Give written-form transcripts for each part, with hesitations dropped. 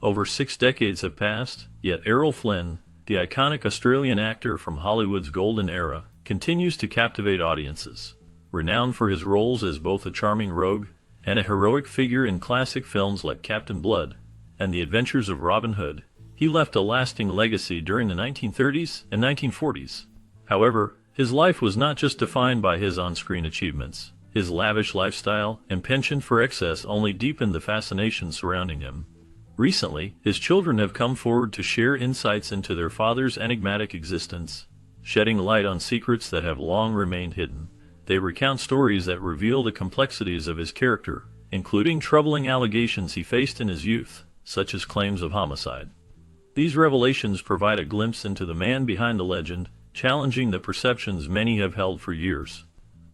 Over 6 decades have passed, yet Errol Flynn, the iconic Australian actor from Hollywood's golden era, continues to captivate audiences. Renowned for his roles as both a charming rogue and a heroic figure in classic films like Captain Blood and The Adventures of Robin Hood, he left a lasting legacy during the 1930s and 1940s. However, his life was not just defined by his on-screen achievements. His lavish lifestyle and penchant for excess only deepened the fascination surrounding him. Recently, his children have come forward to share insights into their father's enigmatic existence, shedding light on secrets that have long remained hidden. They recount stories that reveal the complexities of his character, including troubling allegations he faced in his youth, such as claims of homicide. These revelations provide a glimpse into the man behind the legend, challenging the perceptions many have held for years.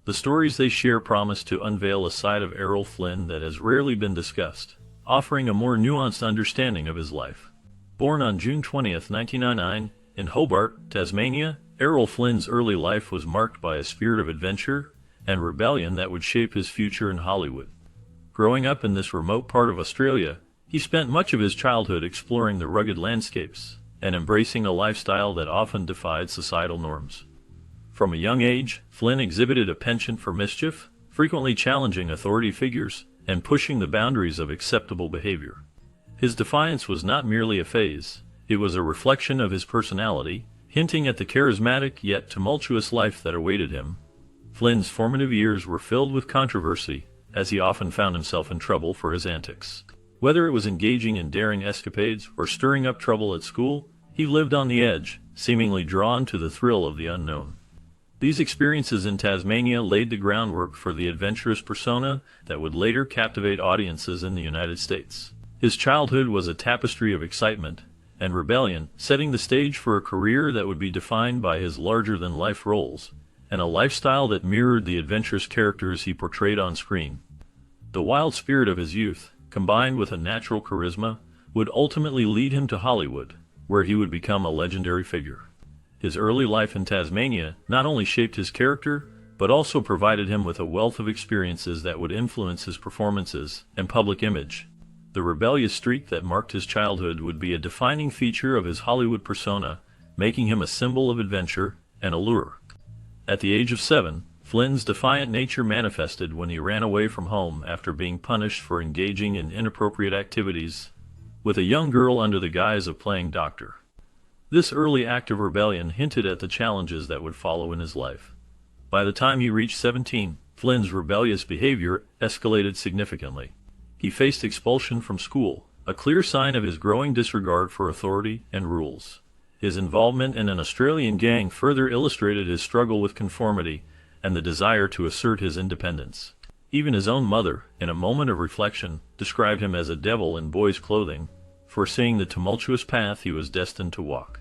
The stories they share promise to unveil a side of Errol Flynn that has rarely been discussed, offering a more nuanced understanding of his life. Born on June 20, 1999, in Hobart, Tasmania, Errol Flynn's early life was marked by a spirit of adventure and rebellion that would shape his future in Hollywood. Growing up in this remote part of Australia, he spent much of his childhood exploring the rugged landscapes and embracing a lifestyle that often defied societal norms. From a young age, Flynn exhibited a penchant for mischief, frequently challenging authority figures and pushing the boundaries of acceptable behavior. His defiance was not merely a phase, it was a reflection of his personality, hinting at the charismatic yet tumultuous life that awaited him. Flynn's formative years were filled with controversy, as he often found himself in trouble for his antics. Whether it was engaging in daring escapades or stirring up trouble at school, he lived on the edge, seemingly drawn to the thrill of the unknown. These experiences in Tasmania laid the groundwork for the adventurous persona that would later captivate audiences in the United States. His childhood was a tapestry of excitement and rebellion, setting the stage for a career that would be defined by his larger-than-life roles and a lifestyle that mirrored the adventurous characters he portrayed on screen. The wild spirit of his youth, combined with a natural charisma, would ultimately lead him to Hollywood, where he would become a legendary figure. His early life in Tasmania not only shaped his character, but also provided him with a wealth of experiences that would influence his performances and public image. The rebellious streak that marked his childhood would be a defining feature of his Hollywood persona, making him a symbol of adventure and allure. At the age of 7, Flynn's defiant nature manifested when he ran away from home after being punished for engaging in inappropriate activities with a young girl under the guise of playing doctor. This early act of rebellion hinted at the challenges that would follow in his life. By the time he reached 17, Flynn's rebellious behavior escalated significantly. He faced expulsion from school, a clear sign of his growing disregard for authority and rules. His involvement in an Australian gang further illustrated his struggle with conformity and the desire to assert his independence. Even his own mother, in a moment of reflection, described him as a devil in boy's clothing, foreseeing the tumultuous path he was destined to walk.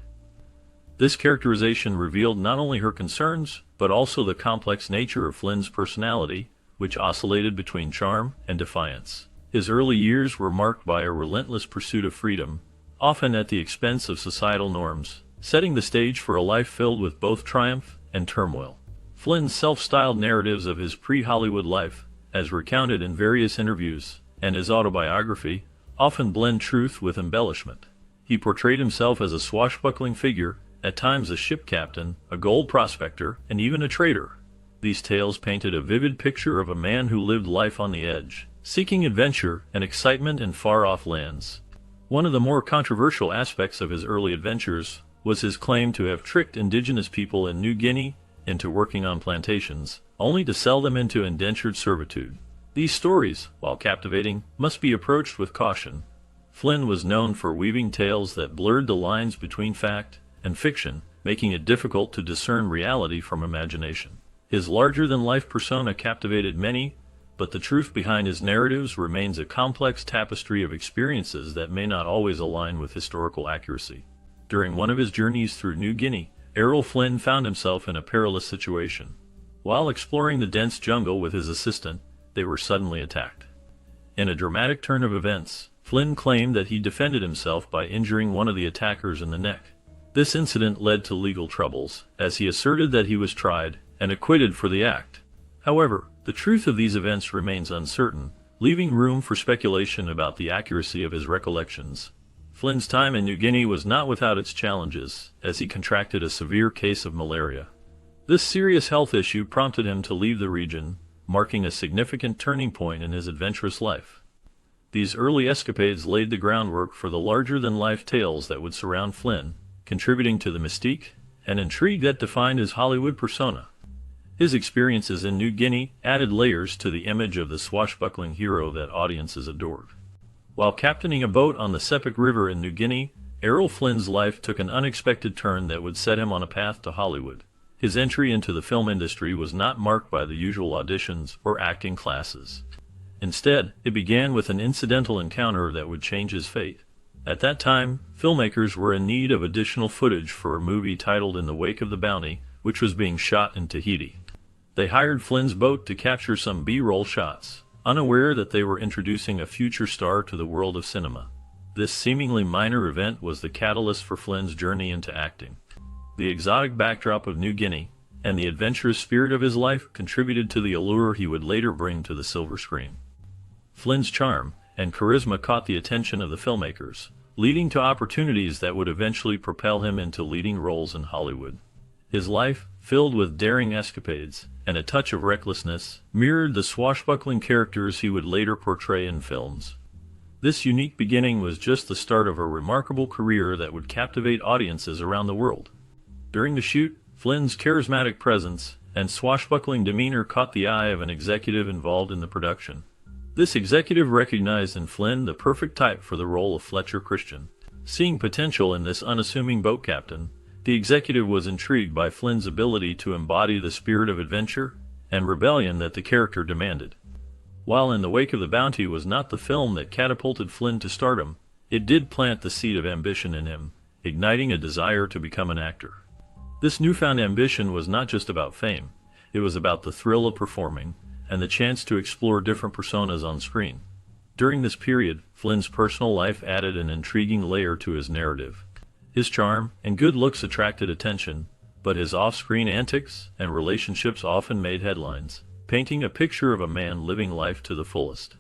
This characterization revealed not only her concerns, but also the complex nature of Flynn's personality, which oscillated between charm and defiance. His early years were marked by a relentless pursuit of freedom, often at the expense of societal norms, setting the stage for a life filled with both triumph and turmoil. Flynn's self-styled narratives of his pre-Hollywood life, as recounted in various interviews, and his autobiography, often blend truth with embellishment. He portrayed himself as a swashbuckling figure, at times a ship captain, a gold prospector, and even a trader. These tales painted a vivid picture of a man who lived life on the edge, seeking adventure and excitement in far-off lands. One of the more controversial aspects of his early adventures was his claim to have tricked indigenous people in New Guinea into working on plantations, only to sell them into indentured servitude. These stories, while captivating, must be approached with caution. Flynn was known for weaving tales that blurred the lines between fact and fiction, making it difficult to discern reality from imagination. His larger-than-life persona captivated many, but the truth behind his narratives remains a complex tapestry of experiences that may not always align with historical accuracy. During one of his journeys through New Guinea, Errol Flynn found himself in a perilous situation. While exploring the dense jungle with his assistant, they were suddenly attacked. In a dramatic turn of events, Flynn claimed that he defended himself by injuring one of the attackers in the neck. This incident led to legal troubles, as he asserted that he was tried and acquitted for the act. However, the truth of these events remains uncertain, leaving room for speculation about the accuracy of his recollections. Flynn's time in New Guinea was not without its challenges, as he contracted a severe case of malaria. This serious health issue prompted him to leave the region, marking a significant turning point in his adventurous life. These early escapades laid the groundwork for the larger-than-life tales that would surround Flynn, contributing to the mystique and intrigue that defined his Hollywood persona. His experiences in New Guinea added layers to the image of the swashbuckling hero that audiences adored. While captaining a boat on the Sepik River in New Guinea, Errol Flynn's life took an unexpected turn that would set him on a path to Hollywood. His entry into the film industry was not marked by the usual auditions or acting classes. Instead, it began with an incidental encounter that would change his fate. At that time, filmmakers were in need of additional footage for a movie titled In the Wake of the Bounty, which was being shot in Tahiti. They hired Flynn's boat to capture some B-roll shots, unaware that they were introducing a future star to the world of cinema. This seemingly minor event was the catalyst for Flynn's journey into acting. The exotic backdrop of New Guinea and the adventurous spirit of his life contributed to the allure he would later bring to the silver screen. Flynn's charm and charisma caught the attention of the filmmakers, leading to opportunities that would eventually propel him into leading roles in Hollywood. His life, filled with daring escapades and a touch of recklessness, mirrored the swashbuckling characters he would later portray in films. This unique beginning was just the start of a remarkable career that would captivate audiences around the world. During the shoot, Flynn's charismatic presence and swashbuckling demeanor caught the eye of an executive involved in the production. This executive recognized in Flynn the perfect type for the role of Fletcher Christian. Seeing potential in this unassuming boat captain, the executive was intrigued by Flynn's ability to embody the spirit of adventure and rebellion that the character demanded. While In the Wake of the Bounty was not the film that catapulted Flynn to stardom, it did plant the seed of ambition in him, igniting a desire to become an actor. This newfound ambition was not just about fame, it was about the thrill of performing and the chance to explore different personas on screen. During this period, Flynn's personal life added an intriguing layer to his narrative. His charm and good looks attracted attention, but his off-screen antics and relationships often made headlines, painting a picture of a man living life to the fullest.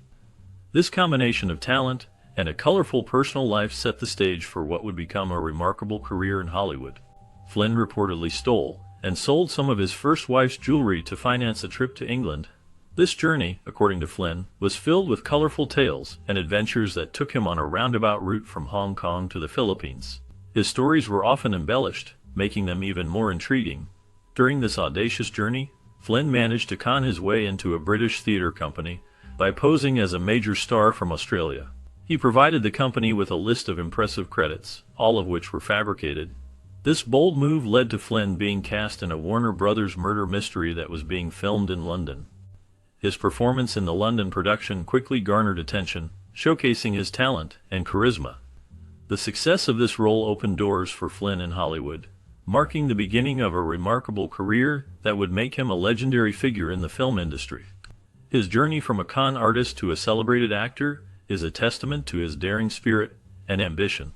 This combination of talent and a colorful personal life set the stage for what would become a remarkable career in Hollywood. Flynn reportedly stole and sold some of his first wife's jewelry to finance a trip to England. This journey, according to Flynn, was filled with colorful tales and adventures that took him on a roundabout route from Hong Kong to the Philippines. His stories were often embellished, making them even more intriguing. During this audacious journey, Flynn managed to con his way into a British theater company by posing as a major star from Australia. He provided the company with a list of impressive credits, all of which were fabricated. This bold move led to Flynn being cast in a Warner Brothers murder mystery that was being filmed in London. His performance in the London production quickly garnered attention, showcasing his talent and charisma. The success of this role opened doors for Flynn in Hollywood, marking the beginning of a remarkable career that would make him a legendary figure in the film industry. His journey from a con artist to a celebrated actor is a testament to his daring spirit and ambition.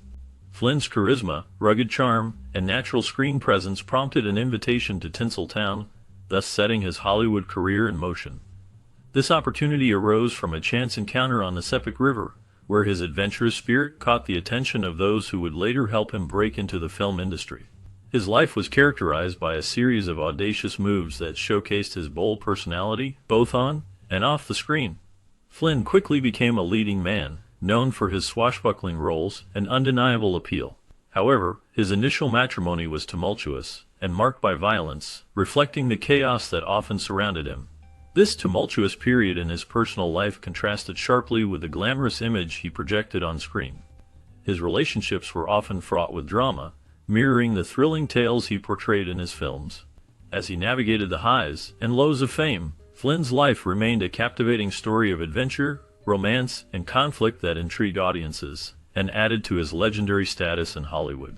Flynn's charisma, rugged charm, and natural screen presence prompted an invitation to Tinseltown, thus setting his Hollywood career in motion. This opportunity arose from a chance encounter on the Sepik River, where his adventurous spirit caught the attention of those who would later help him break into the film industry. His life was characterized by a series of audacious moves that showcased his bold personality, both on and off the screen. Flynn quickly became a leading man, known for his swashbuckling roles and undeniable appeal. However, his initial matrimony was tumultuous and marked by violence, reflecting the chaos that often surrounded him. This tumultuous period in his personal life contrasted sharply with the glamorous image he projected on screen. His relationships were often fraught with drama, mirroring the thrilling tales he portrayed in his films. As he navigated the highs and lows of fame, Flynn's life remained a captivating story of adventure, romance, and conflict that intrigued audiences and added to his legendary status in Hollywood.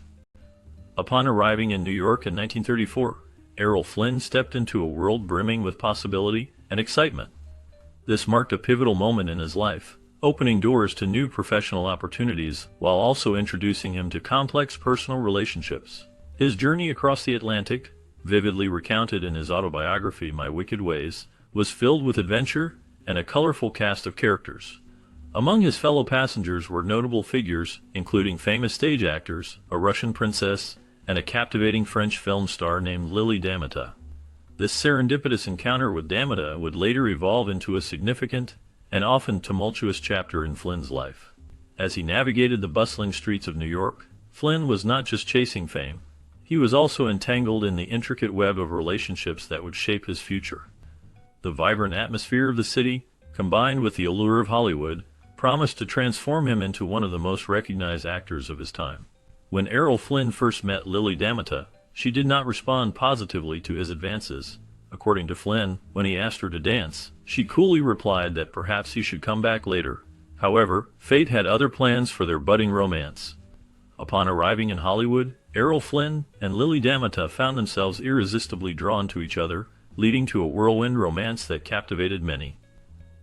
Upon arriving in New York in 1934, Errol Flynn stepped into a world brimming with possibility and excitement. This marked a pivotal moment in his life, opening doors to new professional opportunities while also introducing him to complex personal relationships. His journey across the Atlantic, vividly recounted in his autobiography My Wicked Ways, was filled with adventure and a colorful cast of characters. Among his fellow passengers were notable figures, including famous stage actors, a Russian princess, and a captivating French film star named Lily Damita. This serendipitous encounter with Damita would later evolve into a significant and often tumultuous chapter in Flynn's life. As he navigated the bustling streets of New York, Flynn was not just chasing fame. He was also entangled in the intricate web of relationships that would shape his future. The vibrant atmosphere of the city, combined with the allure of Hollywood, promised to transform him into one of the most recognized actors of his time. When Errol Flynn first met Lily Damita, she did not respond positively to his advances. According to Flynn, when he asked her to dance, she coolly replied that perhaps he should come back later. However, fate had other plans for their budding romance. Upon arriving in Hollywood, Errol Flynn and Lily Damita found themselves irresistibly drawn to each other, leading to a whirlwind romance that captivated many.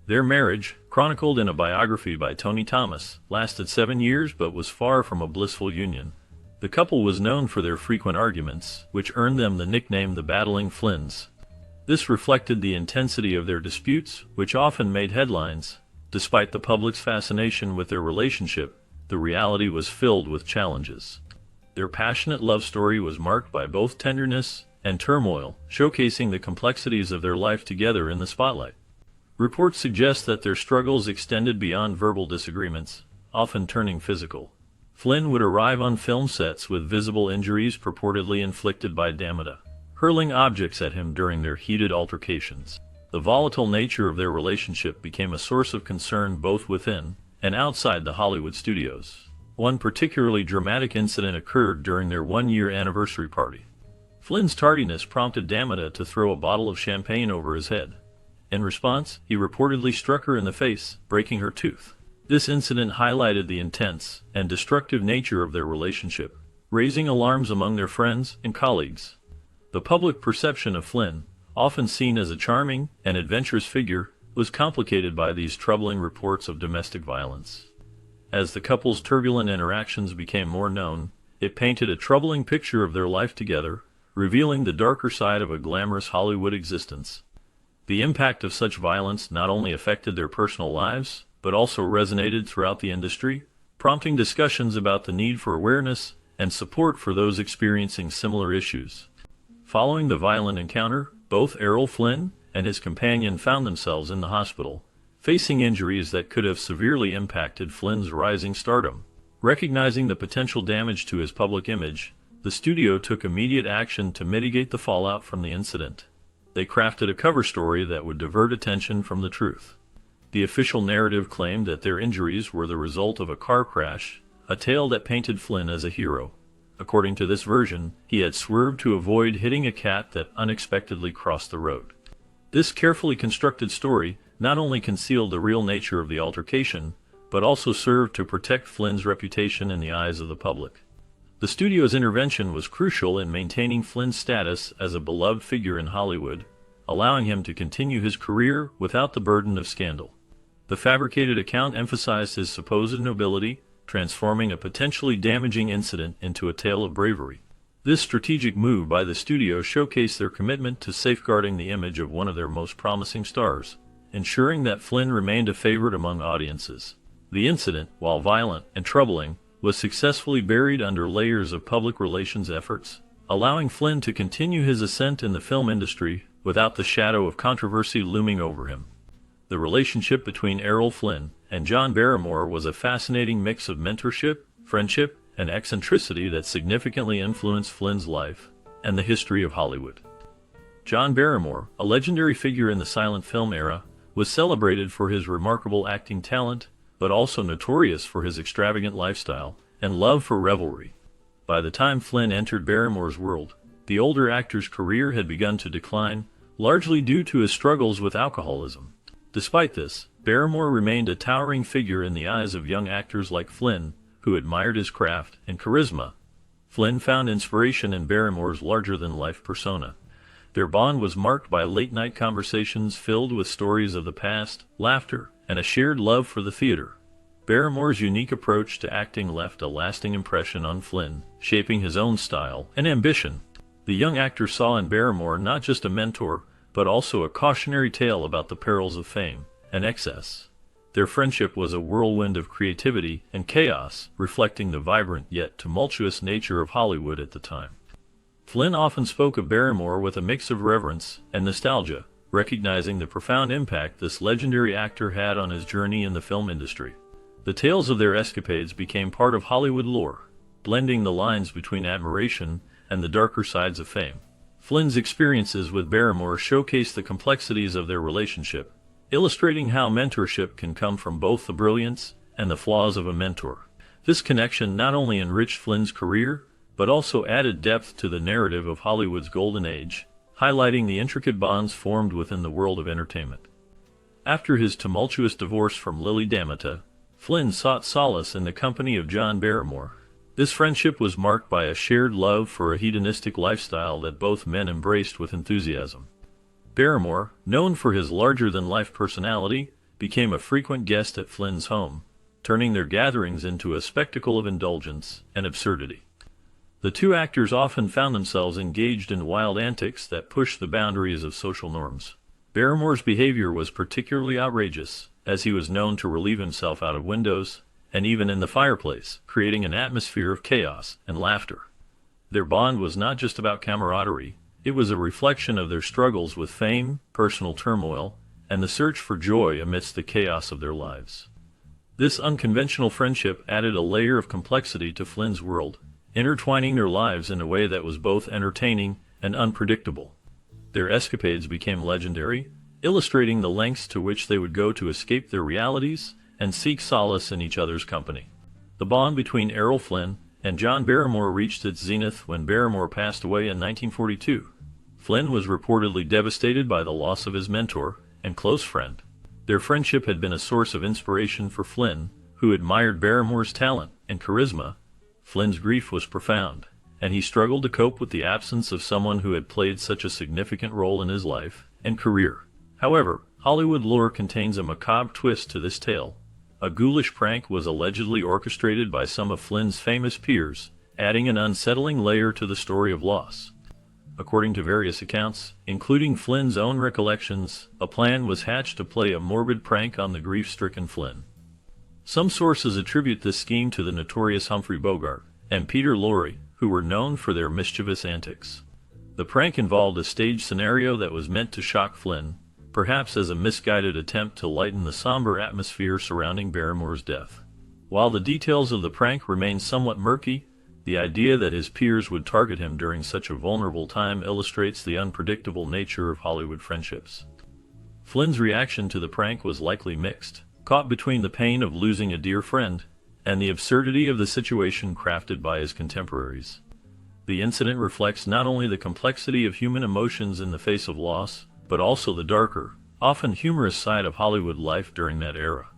Their marriage, chronicled in a biography by Tony Thomas, lasted 7 years but was far from a blissful union. The couple was known for their frequent arguments, which earned them the nickname the Battling Flynns. This reflected the intensity of their disputes, which often made headlines. Despite the public's fascination with their relationship, the reality was filled with challenges. Their passionate love story was marked by both tenderness and turmoil, showcasing the complexities of their life together in the spotlight. Reports suggest that their struggles extended beyond verbal disagreements, often turning physical. Flynn would arrive on film sets with visible injuries purportedly inflicted by Damita, hurling objects at him during their heated altercations. The volatile nature of their relationship became a source of concern both within and outside the Hollywood studios. One particularly dramatic incident occurred during their one-year anniversary party. Flynn's tardiness prompted Damita to throw a bottle of champagne over his head. In response, he reportedly struck her in the face, breaking her tooth. This incident highlighted the intense and destructive nature of their relationship, raising alarms among their friends and colleagues. The public perception of Flynn, often seen as a charming and adventurous figure, was complicated by these troubling reports of domestic violence. As the couple's turbulent interactions became more known, it painted a troubling picture of their life together, revealing the darker side of a glamorous Hollywood existence. The impact of such violence not only affected their personal lives, but also resonated throughout the industry, prompting discussions about the need for awareness and support for those experiencing similar issues. Following the violent encounter, both Errol Flynn and his companion found themselves in the hospital, facing injuries that could have severely impacted Flynn's rising stardom. Recognizing the potential damage to his public image, the studio took immediate action to mitigate the fallout from the incident. They crafted a cover story that would divert attention from the truth. The official narrative claimed that their injuries were the result of a car crash, a tale that painted Flynn as a hero. According to this version, he had swerved to avoid hitting a cat that unexpectedly crossed the road. This carefully constructed story not only concealed the real nature of the altercation, but also served to protect Flynn's reputation in the eyes of the public. The studio's intervention was crucial in maintaining Flynn's status as a beloved figure in Hollywood, allowing him to continue his career without the burden of scandal. The fabricated account emphasized his supposed nobility, transforming a potentially damaging incident into a tale of bravery. This strategic move by the studio showcased their commitment to safeguarding the image of one of their most promising stars, ensuring that Flynn remained a favorite among audiences. The incident, while violent and troubling, was successfully buried under layers of public relations efforts, allowing Flynn to continue his ascent in the film industry without the shadow of controversy looming over him. The relationship between Errol Flynn and John Barrymore was a fascinating mix of mentorship, friendship, and eccentricity that significantly influenced Flynn's life and the history of Hollywood. John Barrymore, a legendary figure in the silent film era, was celebrated for his remarkable acting talent, but also notorious for his extravagant lifestyle and love for revelry. By the time Flynn entered Barrymore's world, the older actor's career had begun to decline, largely due to his struggles with alcoholism. Despite this, Barrymore remained a towering figure in the eyes of young actors like Flynn, who admired his craft and charisma. Flynn found inspiration in Barrymore's larger-than-life persona. Their bond was marked by late-night conversations filled with stories of the past, laughter, and a shared love for the theater. Barrymore's unique approach to acting left a lasting impression on Flynn, shaping his own style and ambition. The young actor saw in Barrymore not just a mentor, but also a cautionary tale about the perils of fame and excess. Their friendship was a whirlwind of creativity and chaos, reflecting the vibrant yet tumultuous nature of Hollywood at the time. Flynn often spoke of Barrymore with a mix of reverence and nostalgia, recognizing the profound impact this legendary actor had on his journey in the film industry. The tales of their escapades became part of Hollywood lore, blending the lines between admiration and the darker sides of fame. Flynn's experiences with Barrymore showcased the complexities of their relationship, illustrating how mentorship can come from both the brilliance and the flaws of a mentor. This connection not only enriched Flynn's career, but also added depth to the narrative of Hollywood's golden age, highlighting the intricate bonds formed within the world of entertainment. After his tumultuous divorce from Lily Damatta, Flynn sought solace in the company of John Barrymore. This friendship was marked by a shared love for a hedonistic lifestyle that both men embraced with enthusiasm. Barrymore, known for his larger-than-life personality, became a frequent guest at Flynn's home, turning their gatherings into a spectacle of indulgence and absurdity. The two actors often found themselves engaged in wild antics that pushed the boundaries of social norms. Barrymore's behavior was particularly outrageous, as he was known to relieve himself out of windows, and even in the fireplace, creating an atmosphere of chaos and laughter. Their bond was not just about camaraderie, it was a reflection of their struggles with fame, personal turmoil, and the search for joy amidst the chaos of their lives. This unconventional friendship added a layer of complexity to Flynn's world, intertwining their lives in a way that was both entertaining and unpredictable. Their escapades became legendary, illustrating the lengths to which they would go to escape their realities and seek solace in each other's company. The bond between Errol Flynn and John Barrymore reached its zenith when Barrymore passed away in 1942. Flynn was reportedly devastated by the loss of his mentor and close friend. Their friendship had been a source of inspiration for Flynn, who admired Barrymore's talent and charisma. Flynn's grief was profound, and he struggled to cope with the absence of someone who had played such a significant role in his life and career. However, Hollywood lore contains a macabre twist to this tale. A ghoulish prank was allegedly orchestrated by some of Flynn's famous peers, adding an unsettling layer to the story of loss. According to various accounts, including Flynn's own recollections, a plan was hatched to play a morbid prank on the grief-stricken Flynn. Some sources attribute this scheme to the notorious Humphrey Bogart and Peter Lorre, who were known for their mischievous antics. The prank involved a staged scenario that was meant to shock Flynn, perhaps as a misguided attempt to lighten the somber atmosphere surrounding Barrymore's death. While the details of the prank remain somewhat murky, the idea that his peers would target him during such a vulnerable time illustrates the unpredictable nature of Hollywood friendships. Flynn's reaction to the prank was likely mixed, caught between the pain of losing a dear friend and the absurdity of the situation crafted by his contemporaries. The incident reflects not only the complexity of human emotions in the face of loss, but also the darker, often humorous side of Hollywood life during that era.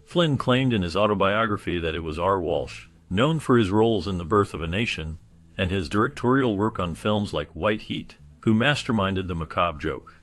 Flynn claimed in his autobiography that it was R. Walsh, known for his roles in The Birth of a Nation, and his directorial work on films like White Heat, who masterminded the macabre joke.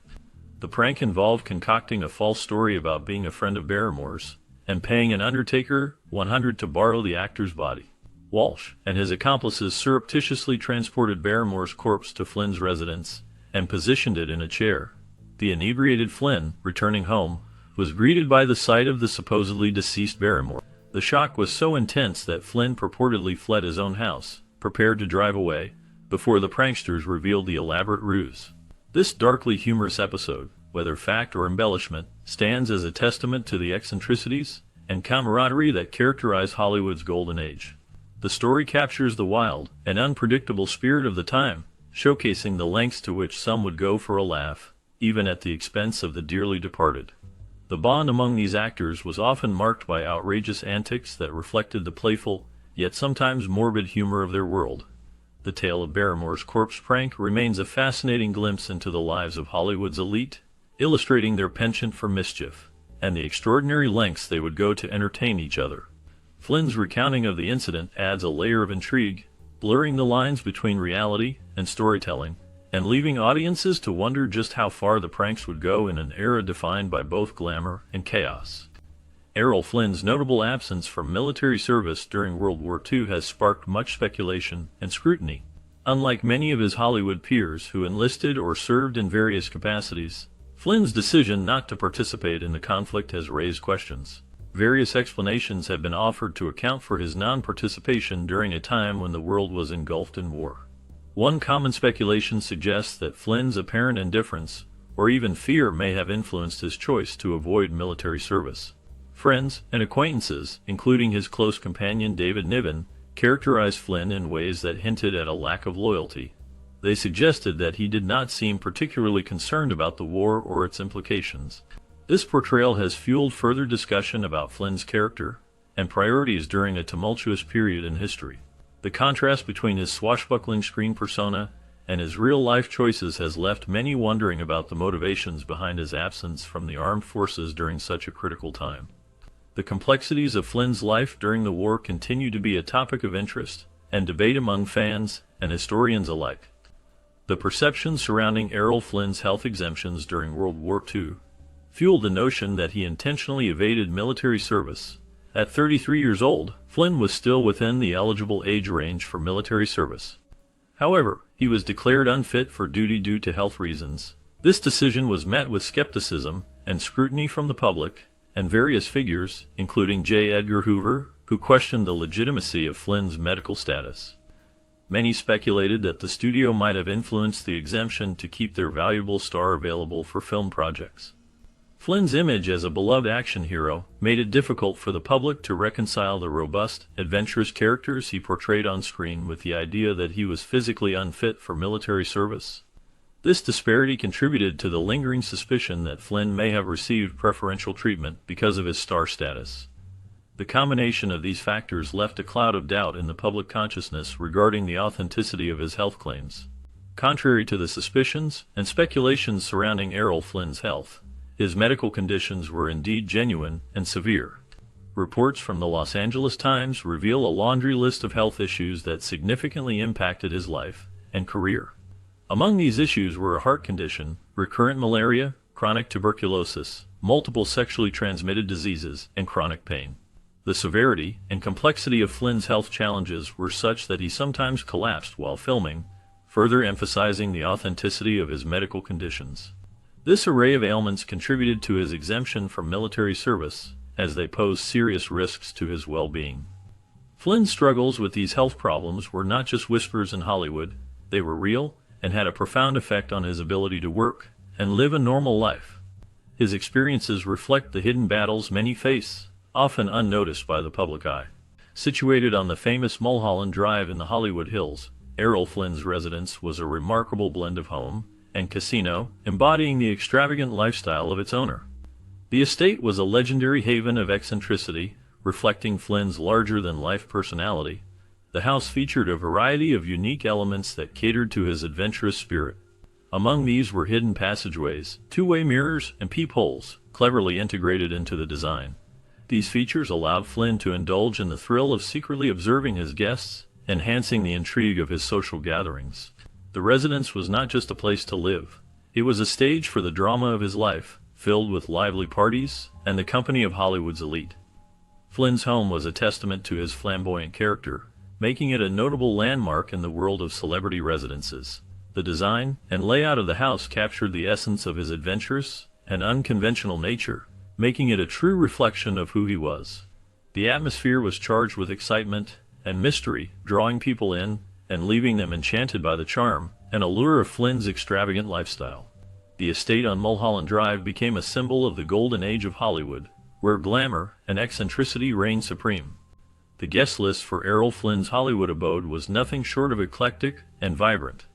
The prank involved concocting a false story about being a friend of Barrymore's, and paying an undertaker $100 to borrow the actor's body. Walsh and his accomplices surreptitiously transported Barrymore's corpse to Flynn's residence and positioned it in a chair. The inebriated Flynn, returning home, was greeted by the sight of the supposedly deceased Barrymore. The shock was so intense that Flynn purportedly fled his own house, prepared to drive away, before the pranksters revealed the elaborate ruse. This darkly humorous episode, whether fact or embellishment, stands as a testament to the eccentricities and camaraderie that characterized Hollywood's golden age. The story captures the wild and unpredictable spirit of the time, showcasing the lengths to which some would go for a laugh, even at the expense of the dearly departed. The bond among these actors was often marked by outrageous antics that reflected the playful, yet sometimes morbid humor of their world. The tale of Barrymore's corpse prank remains a fascinating glimpse into the lives of Hollywood's elite, illustrating their penchant for mischief, and the extraordinary lengths they would go to entertain each other. Flynn's recounting of the incident adds a layer of intrigue, blurring the lines between reality and storytelling, and leaving audiences to wonder just how far the pranks would go in an era defined by both glamour and chaos. Errol Flynn's notable absence from military service during World War II has sparked much speculation and scrutiny. Unlike many of his Hollywood peers who enlisted or served in various capacities, Flynn's decision not to participate in the conflict has raised questions. Various explanations have been offered to account for his non-participation during a time when the world was engulfed in war. One common speculation suggests that Flynn's apparent indifference, or even fear, may have influenced his choice to avoid military service. Friends and acquaintances, including his close companion David Niven, characterized Flynn in ways that hinted at a lack of loyalty. They suggested that he did not seem particularly concerned about the war or its implications. This portrayal has fueled further discussion about Flynn's character and priorities during a tumultuous period in history. The contrast between his swashbuckling screen persona and his real-life choices has left many wondering about the motivations behind his absence from the armed forces during such a critical time. The complexities of Flynn's life during the war continue to be a topic of interest and debate among fans and historians alike. The perception surrounding Errol Flynn's health exemptions during World War II fueled the notion that he intentionally evaded military service. At 33 years old, Flynn was still within the eligible age range for military service. However, he was declared unfit for duty due to health reasons. This decision was met with skepticism and scrutiny from the public, and various figures, including J. Edgar Hoover, who questioned the legitimacy of Flynn's medical status. Many speculated that the studio might have influenced the exemption to keep their valuable star available for film projects. Flynn's image as a beloved action hero made it difficult for the public to reconcile the robust, adventurous characters he portrayed on screen with the idea that he was physically unfit for military service. This disparity contributed to the lingering suspicion that Flynn may have received preferential treatment because of his star status. The combination of these factors left a cloud of doubt in the public consciousness regarding the authenticity of his health claims. Contrary to the suspicions and speculations surrounding Errol Flynn's health, his medical conditions were indeed genuine and severe. Reports from the Los Angeles Times reveal a laundry list of health issues that significantly impacted his life and career. Among these issues were a heart condition, recurrent malaria, chronic tuberculosis, multiple sexually transmitted diseases, and chronic pain. The severity and complexity of Flynn's health challenges were such that he sometimes collapsed while filming, further emphasizing the authenticity of his medical conditions. This array of ailments contributed to his exemption from military service, as they posed serious risks to his well-being. Flynn's struggles with these health problems were not just whispers in Hollywood, they were real and had a profound effect on his ability to work and live a normal life. His experiences reflect the hidden battles many face, often unnoticed by the public eye. Situated on the famous Mulholland Drive in the Hollywood Hills, Errol Flynn's residence was a remarkable blend of home and casino, embodying the extravagant lifestyle of its owner. The estate was a legendary haven of eccentricity, reflecting Flynn's larger-than-life personality. The house featured a variety of unique elements that catered to his adventurous spirit. Among these were hidden passageways, two-way mirrors, and peepholes, cleverly integrated into the design. These features allowed Flynn to indulge in the thrill of secretly observing his guests, enhancing the intrigue of his social gatherings. The residence was not just a place to live. It was a stage for the drama of his life, filled with lively parties and the company of Hollywood's elite. Flynn's home was a testament to his flamboyant character, making it a notable landmark in the world of celebrity residences. The design and layout of the house captured the essence of his adventurous and unconventional nature, making it a true reflection of who he was. The atmosphere was charged with excitement and mystery, drawing people in and leaving them enchanted by the charm and allure of Flynn's extravagant lifestyle. The estate on Mulholland Drive became a symbol of the golden age of Hollywood, where glamour and eccentricity reigned supreme. The guest list for Errol Flynn's Hollywood abode was nothing short of eclectic and vibrant.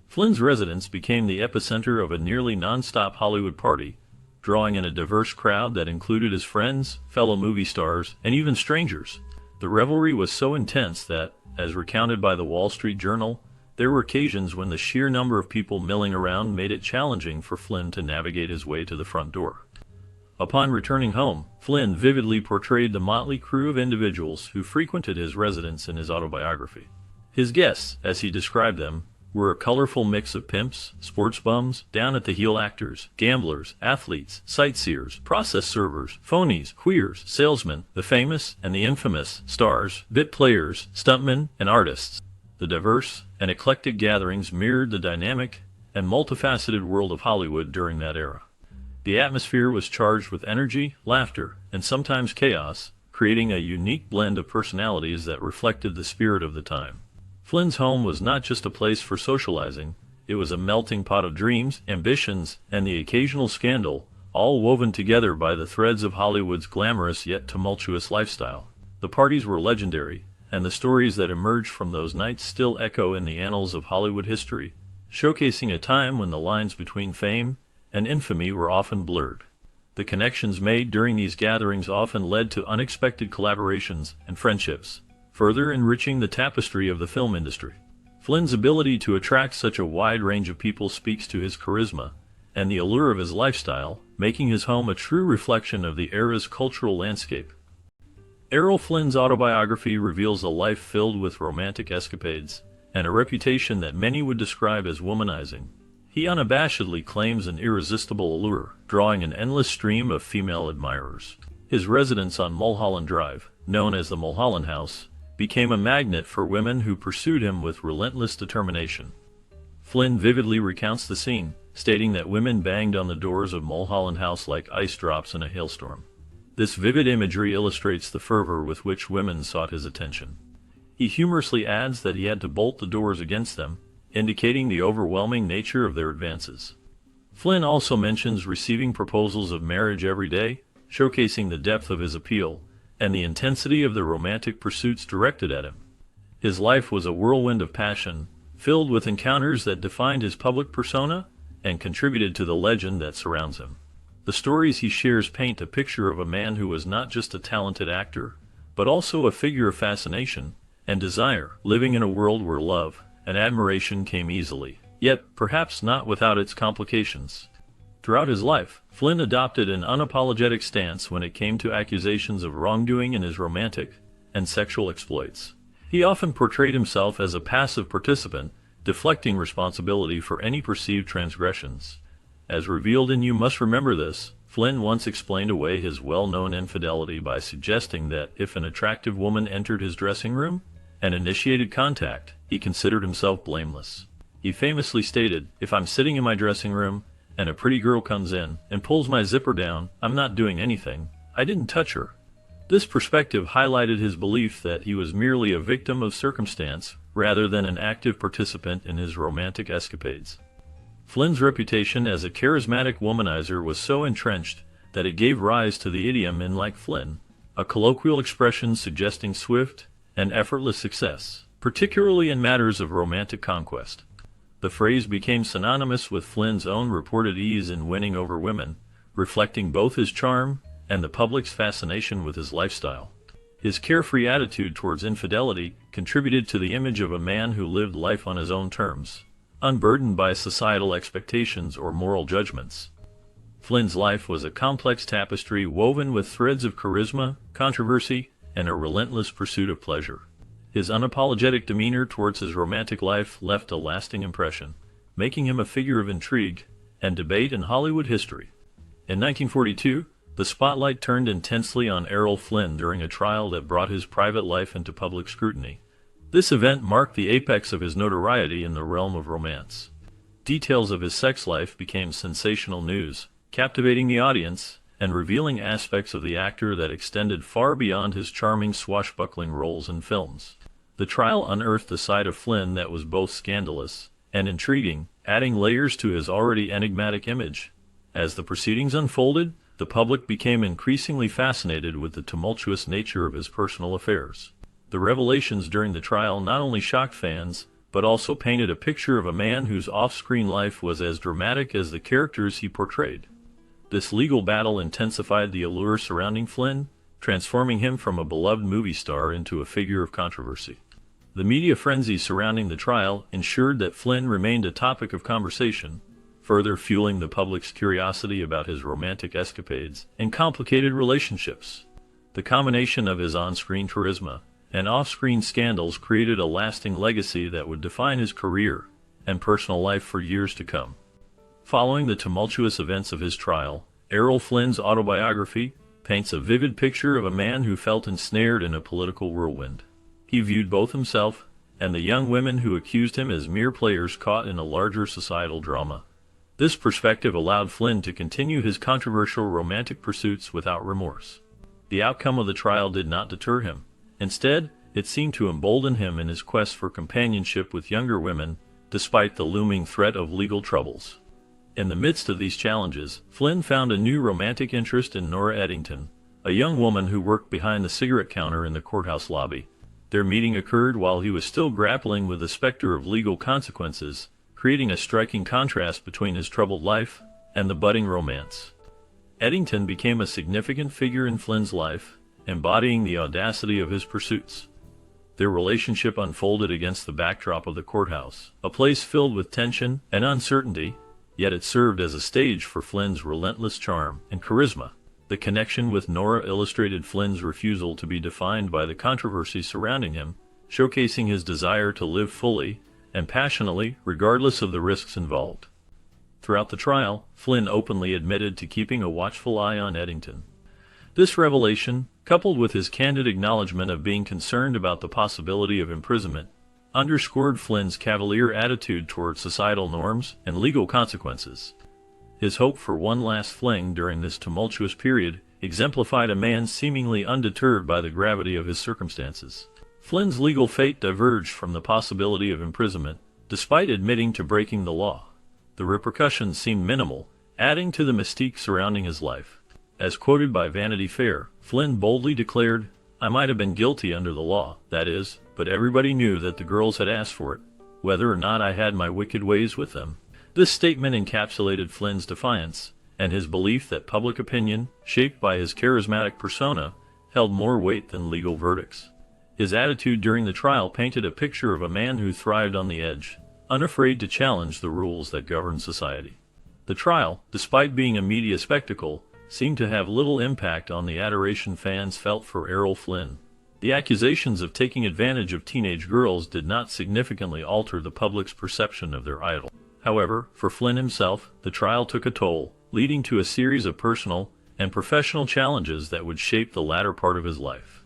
Flynn's residence became the epicenter of a nearly non-stop Hollywood party, drawing in a diverse crowd that included his friends, fellow movie stars, and even strangers. The revelry was so intense that, as recounted by the Wall Street Journal, there were occasions when the sheer number of people milling around made it challenging for Flynn to navigate his way to the front door. Upon returning home, Flynn vividly portrayed the motley crew of individuals who frequented his residence in his autobiography. His guests, as he described them, were a colorful mix of pimps, sports bums, down-at-the-heel actors, gamblers, athletes, sightseers, process servers, phonies, queers, salesmen, the famous and the infamous, stars, bit players, stuntmen, and artists. The diverse and eclectic gatherings mirrored the dynamic and multifaceted world of Hollywood during that era. The atmosphere was charged with energy, laughter, and sometimes chaos, creating a unique blend of personalities that reflected the spirit of the time. Flynn's home was not just a place for socializing, it was a melting pot of dreams, ambitions, and the occasional scandal, all woven together by the threads of Hollywood's glamorous yet tumultuous lifestyle. The parties were legendary, and the stories that emerged from those nights still echo in the annals of Hollywood history, showcasing a time when the lines between fame and infamy were often blurred. The connections made during these gatherings often led to unexpected collaborations and friendships, further enriching the tapestry of the film industry. Flynn's ability to attract such a wide range of people speaks to his charisma and the allure of his lifestyle, making his home a true reflection of the era's cultural landscape. Errol Flynn's autobiography reveals a life filled with romantic escapades and a reputation that many would describe as womanizing. He unabashedly claims an irresistible allure, drawing an endless stream of female admirers. His residence on Mulholland Drive, known as the Mulholland House, became a magnet for women who pursued him with relentless determination. Flynn vividly recounts the scene, stating that women banged on the doors of Mulholland House like ice drops in a hailstorm. This vivid imagery illustrates the fervor with which women sought his attention. He humorously adds that he had to bolt the doors against them, indicating the overwhelming nature of their advances. Flynn also mentions receiving proposals of marriage every day, showcasing the depth of his appeal and the intensity of the romantic pursuits directed at him. His life was a whirlwind of passion, filled with encounters that defined his public persona and contributed to the legend that surrounds him. The stories he shares paint a picture of a man who was not just a talented actor, but also a figure of fascination and desire, living in a world where love and admiration came easily, yet perhaps not without its complications. Throughout his life, Flynn adopted an unapologetic stance when it came to accusations of wrongdoing in his romantic and sexual exploits. He often portrayed himself as a passive participant, deflecting responsibility for any perceived transgressions. As revealed in You Must Remember This, Flynn once explained away his well-known infidelity by suggesting that if an attractive woman entered his dressing room and initiated contact, he considered himself blameless. He famously stated, "If I'm sitting in my dressing room and a pretty girl comes in and pulls my zipper down, I'm not doing anything. I didn't touch her." This perspective highlighted his belief that he was merely a victim of circumstance rather than an active participant in his romantic escapades. Flynn's reputation as a charismatic womanizer was so entrenched that it gave rise to the idiom "in like Flynn," a colloquial expression suggesting swift and effortless success, particularly in matters of romantic conquest. The phrase became synonymous with Flynn's own reported ease in winning over women, reflecting both his charm and the public's fascination with his lifestyle. His carefree attitude towards infidelity contributed to the image of a man who lived life on his own terms, unburdened by societal expectations or moral judgments. Flynn's life was a complex tapestry woven with threads of charisma, controversy, and a relentless pursuit of pleasure. His unapologetic demeanor towards his romantic life left a lasting impression, making him a figure of intrigue and debate in Hollywood history. In 1942, the spotlight turned intensely on Errol Flynn during a trial that brought his private life into public scrutiny. This event marked the apex of his notoriety in the realm of romance. Details of his sex life became sensational news, captivating the audience and revealing aspects of the actor that extended far beyond his charming swashbuckling roles in films. The trial unearthed a side of Flynn that was both scandalous and intriguing, adding layers to his already enigmatic image. As the proceedings unfolded, the public became increasingly fascinated with the tumultuous nature of his personal affairs. The revelations during the trial not only shocked fans, but also painted a picture of a man whose off-screen life was as dramatic as the characters he portrayed. This legal battle intensified the allure surrounding Flynn, transforming him from a beloved movie star into a figure of controversy. The media frenzy surrounding the trial ensured that Flynn remained a topic of conversation, further fueling the public's curiosity about his romantic escapades and complicated relationships. The combination of his on-screen charisma and off-screen scandals created a lasting legacy that would define his career and personal life for years to come. Following the tumultuous events of his trial, Errol Flynn's autobiography paints a vivid picture of a man who felt ensnared in a political whirlwind. He viewed both himself and the young women who accused him as mere players caught in a larger societal drama. This perspective allowed Flynn to continue his controversial romantic pursuits without remorse. The outcome of the trial did not deter him. Instead, it seemed to embolden him in his quest for companionship with younger women, despite the looming threat of legal troubles. In the midst of these challenges, Flynn found a new romantic interest in Nora Eddington, a young woman who worked behind the cigarette counter in the courthouse lobby. Their meeting occurred while he was still grappling with the specter of legal consequences, creating a striking contrast between his troubled life and the budding romance. Eddington became a significant figure in Flynn's life, embodying the audacity of his pursuits. Their relationship unfolded against the backdrop of the courthouse, a place filled with tension and uncertainty, yet it served as a stage for Flynn's relentless charm and charisma. The connection with Nora illustrated Flynn's refusal to be defined by the controversy surrounding him, showcasing his desire to live fully and passionately, regardless of the risks involved. Throughout the trial, Flynn openly admitted to keeping a watchful eye on Eddington. This revelation, coupled with his candid acknowledgement of being concerned about the possibility of imprisonment, underscored Flynn's cavalier attitude toward societal norms and legal consequences. His hope for one last fling during this tumultuous period exemplified a man seemingly undeterred by the gravity of his circumstances. Flynn's legal fate diverged from the possibility of imprisonment, despite admitting to breaking the law. The repercussions seemed minimal, adding to the mystique surrounding his life. As quoted by Vanity Fair, Flynn boldly declared, "I might have been guilty under the law, that is, but everybody knew that the girls had asked for it, whether or not I had my wicked ways with them." This statement encapsulated Flynn's defiance, and his belief that public opinion, shaped by his charismatic persona, held more weight than legal verdicts. His attitude during the trial painted a picture of a man who thrived on the edge, unafraid to challenge the rules that govern society. The trial, despite being a media spectacle, seemed to have little impact on the adoration fans felt for Errol Flynn. The accusations of taking advantage of teenage girls did not significantly alter the public's perception of their idol. However, for Flynn himself, the trial took a toll, leading to a series of personal and professional challenges that would shape the latter part of his life.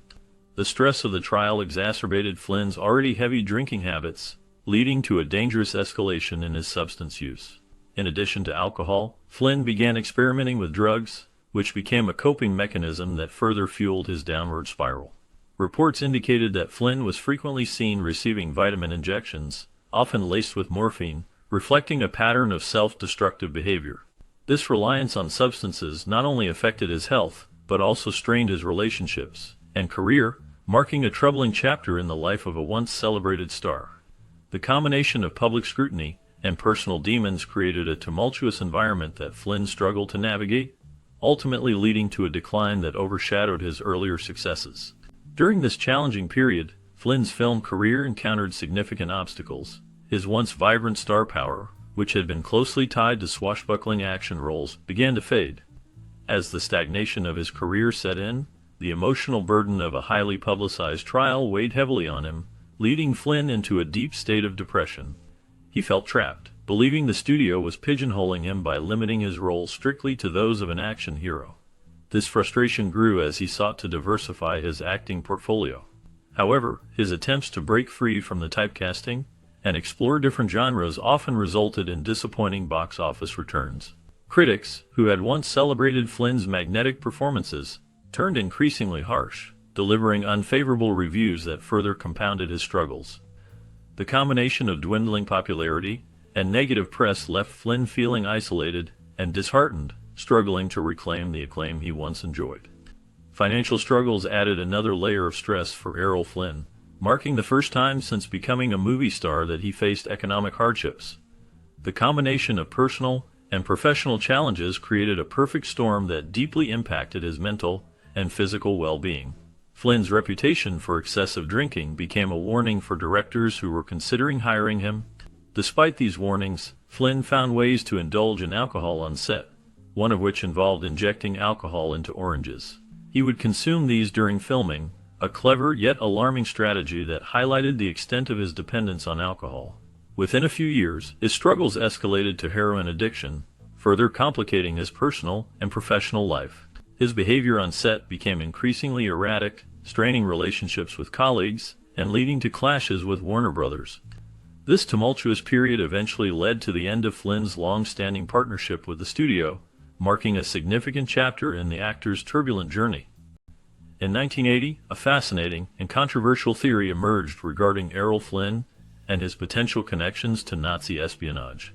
The stress of the trial exacerbated Flynn's already heavy drinking habits, leading to a dangerous escalation in his substance use. In addition to alcohol, Flynn began experimenting with drugs, which became a coping mechanism that further fueled his downward spiral. Reports indicated that Flynn was frequently seen receiving vitamin injections, often laced with morphine, reflecting a pattern of self-destructive behavior. This reliance on substances not only affected his health, but also strained his relationships and career, marking a troubling chapter in the life of a once celebrated star. The combination of public scrutiny and personal demons created a tumultuous environment that Flynn struggled to navigate, ultimately leading to a decline that overshadowed his earlier successes. During this challenging period, Flynn's film career encountered significant obstacles. His once vibrant star power, which had been closely tied to swashbuckling action roles, began to fade. As the stagnation of his career set in, the emotional burden of a highly publicized trial weighed heavily on him, leading Flynn into a deep state of depression. He felt trapped, believing the studio was pigeonholing him by limiting his roles strictly to those of an action hero. This frustration grew as he sought to diversify his acting portfolio. However, his attempts to break free from the typecasting and explore different genres often resulted in disappointing box office returns. Critics, who had once celebrated Flynn's magnetic performances, turned increasingly harsh, delivering unfavorable reviews that further compounded his struggles. The combination of dwindling popularity and negative press left Flynn feeling isolated and disheartened, struggling to reclaim the acclaim he once enjoyed. Financial struggles added another layer of stress for Errol Flynn, marking the first time since becoming a movie star that he faced economic hardships. The combination of personal and professional challenges created a perfect storm that deeply impacted his mental and physical well-being. Flynn's reputation for excessive drinking became a warning for directors who were considering hiring him. Despite these warnings, Flynn found ways to indulge in alcohol on set, one of which involved injecting alcohol into oranges. He would consume these during filming, a clever yet alarming strategy that highlighted the extent of his dependence on alcohol. Within a few years, his struggles escalated to heroin addiction, further complicating his personal and professional life. His behavior on set became increasingly erratic, straining relationships with colleagues and leading to clashes with Warner Brothers. This tumultuous period eventually led to the end of Flynn's long-standing partnership with the studio, marking a significant chapter in the actor's turbulent journey. In 1980, a fascinating and controversial theory emerged regarding Errol Flynn and his potential connections to Nazi espionage.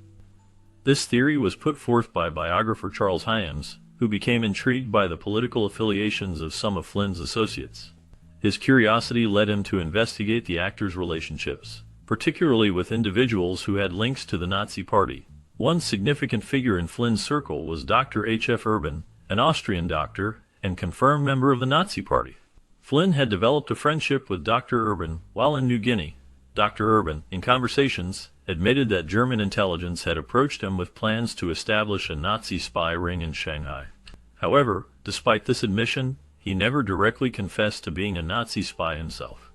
This theory was put forth by biographer Charles Hyams, who became intrigued by the political affiliations of some of Flynn's associates. His curiosity led him to investigate the actor's relationships, particularly with individuals who had links to the Nazi Party. One significant figure in Flynn's circle was Dr. H.F. Urban, an Austrian doctor and confirmed member of the Nazi Party. Flynn had developed a friendship with Dr. Urban while in New Guinea. Dr. Urban, in conversations, admitted that German intelligence had approached him with plans to establish a Nazi spy ring in Shanghai. However, despite this admission, he never directly confessed to being a Nazi spy himself.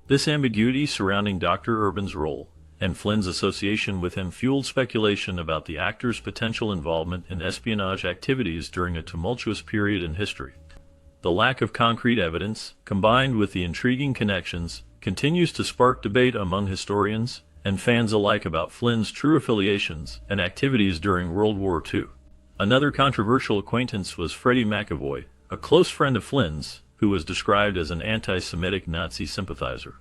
This ambiguity surrounding Dr. Urban's role and Flynn's association with him fueled speculation about the actor's potential involvement in espionage activities during a tumultuous period in history. The lack of concrete evidence, combined with the intriguing connections, continues to spark debate among historians and fans alike about Flynn's true affiliations and activities during World War II. Another controversial acquaintance was Freddie McAvoy, a close friend of Flynn's, who was described as an anti-Semitic Nazi sympathizer.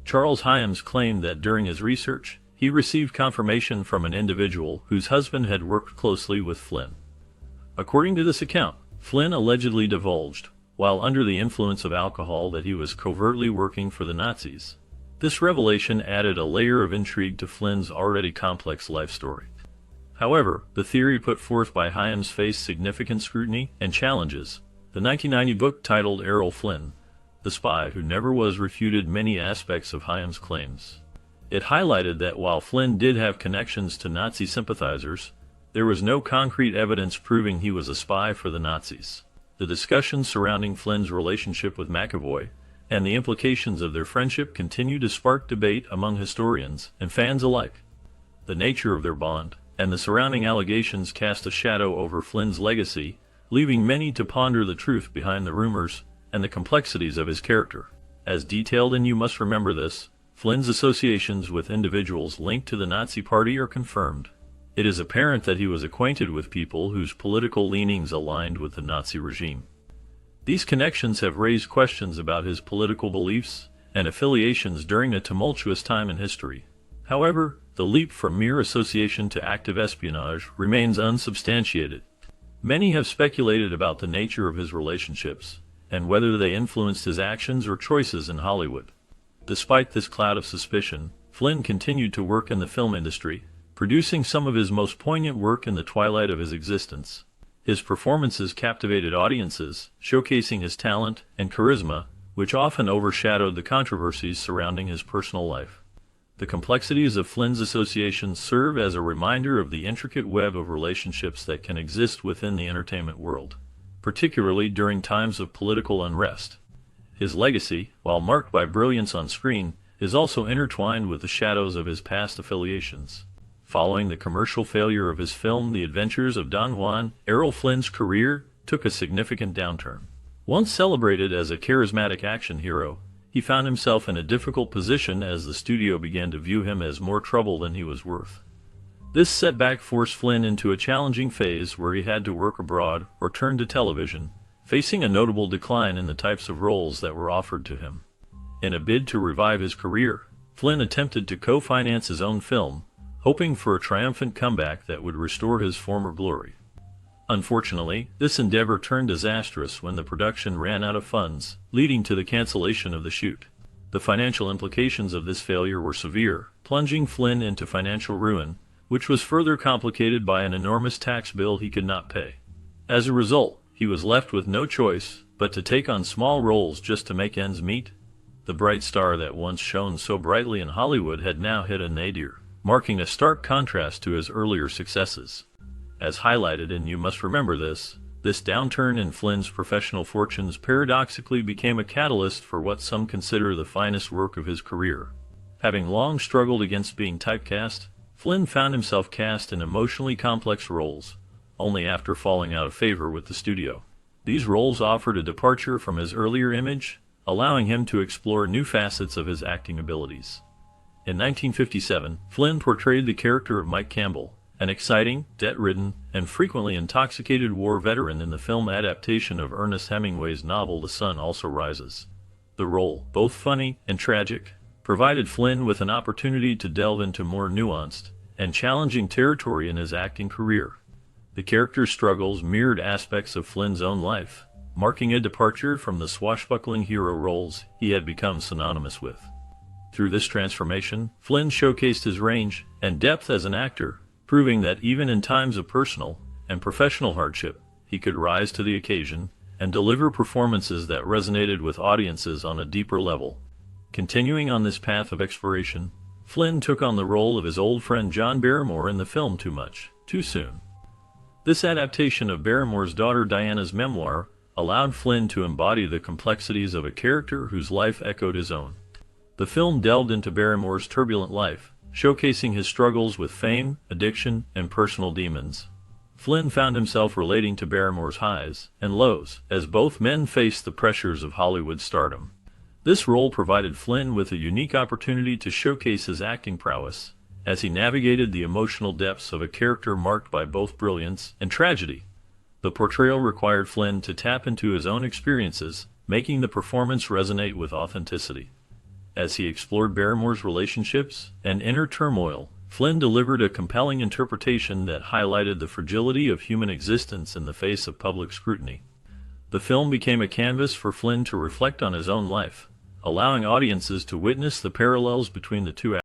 Charles Hyams claimed that during his research, he received confirmation from an individual whose husband had worked closely with Flynn. According to this account, Flynn allegedly divulged, while under the influence of alcohol, that he was covertly working for the Nazis. This revelation added a layer of intrigue to Flynn's already complex life story. However, the theory put forth by Hyams faced significant scrutiny and challenges. The 1990 book titled Errol Flynn, The Spy Who Never Was refuted many aspects of Hyams' claims. It highlighted that while Flynn did have connections to Nazi sympathizers, there was no concrete evidence proving he was a spy for the Nazis. The discussion surrounding Flynn's relationship with McAvoy and the implications of their friendship continue to spark debate among historians and fans alike. The nature of their bond and the surrounding allegations cast a shadow over Flynn's legacy, leaving many to ponder the truth behind the rumors and the complexities of his character. As detailed in You Must Remember This, Flynn's associations with individuals linked to the Nazi Party are confirmed. It is apparent that he was acquainted with people whose political leanings aligned with the Nazi regime. These connections have raised questions about his political beliefs and affiliations during a tumultuous time in history. However, the leap from mere association to active espionage remains unsubstantiated. Many have speculated about the nature of his relationships and whether they influenced his actions or choices in Hollywood. Despite this cloud of suspicion, Flynn continued to work in the film industry, producing some of his most poignant work in the twilight of his existence. His performances captivated audiences, showcasing his talent and charisma, which often overshadowed the controversies surrounding his personal life. The complexities of Flynn's associations serve as a reminder of the intricate web of relationships that can exist within the entertainment world, particularly during times of political unrest. His legacy, while marked by brilliance on screen, is also intertwined with the shadows of his past affiliations. Following the commercial failure of his film The Adventures of Don Juan, Errol Flynn's career took a significant downturn. Once celebrated as a charismatic action hero, he found himself in a difficult position as the studio began to view him as more trouble than he was worth. This setback forced Flynn into a challenging phase where he had to work abroad or turn to television, facing a notable decline in the types of roles that were offered to him. In a bid to revive his career, Flynn attempted to co-finance his own film, hoping for a triumphant comeback that would restore his former glory. Unfortunately, this endeavor turned disastrous when the production ran out of funds, leading to the cancellation of the shoot. The financial implications of this failure were severe, plunging Flynn into financial ruin, which was further complicated by an enormous tax bill he could not pay. As a result, he was left with no choice but to take on small roles just to make ends meet. The bright star that once shone so brightly in Hollywood had now hit a nadir, marking a stark contrast to his earlier successes. As highlighted in You Must Remember This, this downturn in Flynn's professional fortunes paradoxically became a catalyst for what some consider the finest work of his career. Having long struggled against being typecast, Flynn found himself cast in emotionally complex roles, only after falling out of favor with the studio. These roles offered a departure from his earlier image, allowing him to explore new facets of his acting abilities. In 1957, Flynn portrayed the character of Mike Campbell, an exciting, debt-ridden, and frequently intoxicated war veteran in the film adaptation of Ernest Hemingway's novel The Sun Also Rises. The role, both funny and tragic, provided Flynn with an opportunity to delve into more nuanced and challenging territory in his acting career. The character's struggles mirrored aspects of Flynn's own life, marking a departure from the swashbuckling hero roles he had become synonymous with. Through this transformation, Flynn showcased his range and depth as an actor, proving that even in times of personal and professional hardship, he could rise to the occasion and deliver performances that resonated with audiences on a deeper level. Continuing on this path of exploration, Flynn took on the role of his old friend John Barrymore in the film Too Much, Too Soon. This adaptation of Barrymore's daughter Diana's memoir allowed Flynn to embody the complexities of a character whose life echoed his own. The film delved into Barrymore's turbulent life, showcasing his struggles with fame, addiction, and personal demons. Flynn found himself relating to Barrymore's highs and lows as both men faced the pressures of Hollywood stardom. This role provided Flynn with a unique opportunity to showcase his acting prowess as he navigated the emotional depths of a character marked by both brilliance and tragedy. The portrayal required Flynn to tap into his own experiences, making the performance resonate with authenticity. As he explored Barrymore's relationships and inner turmoil, Flynn delivered a compelling interpretation that highlighted the fragility of human existence in the face of public scrutiny. The film became a canvas for Flynn to reflect on his own life, allowing audiences to witness the parallels between the two